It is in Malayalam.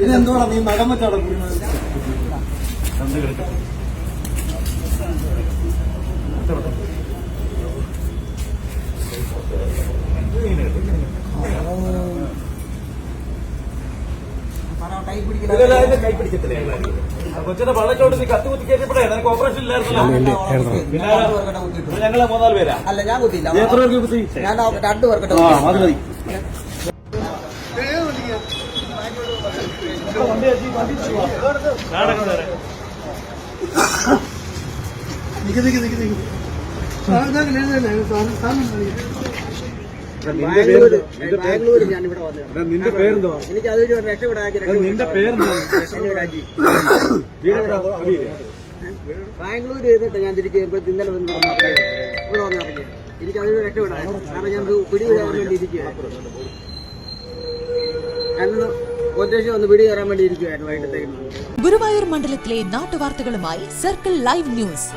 ഇതെന്തോടാ നീ നഖം വെച്ചാടാ കൈ പിടിക്കത്തില്ലേ കൊച്ചിന്റെ പള്ളക്കോട്ട് നീ കത്തി കുത്തി കയറ്റിയപ്പോഴേ നിനക്ക് ഓപ്പറേഷൻ ഇല്ലായിരുന്നല്ലോ. ഞങ്ങളെ 3-4 പേരാ. അല്ല ഞാൻ കുത്തിയില്ല. എത്ര പേർക്ക് കുത്തി? ഞാൻ 2 പേർക്കിട്ട്. അത് മതി. ബാംഗ്ലൂർ ഞാനിവിടെ വന്നത്. നിന്റെ പേരെന്തോ? എനിക്ക് അതൊരു രക്ഷപ്പെടാൻ. നിന്റെ പേരെന്തോ? ബാംഗ്ലൂർ ചെയ്തിട്ട് ഞാൻ തിരിച്ചു ഇന്നലെ വന്ന് ഇവിടെ വന്നിറങ്ങി. എനിക്ക് അതൊരു രക്ഷപ്പെടാൻ. കാരണം ഞാൻ പിടികൂടാൻ വേണ്ടി ഇരിക്കുകയാണ്. ഞാനൊന്ന് ഉദ്ദേശം ഒന്ന് പിടി കയറാൻ വേണ്ടി ഇരിക്കുകയായിരുന്നു വൈകിട്ടത്തേക്ക്. ഗുരുവായൂർ മണ്ഡലത്തിലെ നാട്ടുവാർത്തകളുമായി സർക്കിൾ ലൈവ് ന്യൂസ്.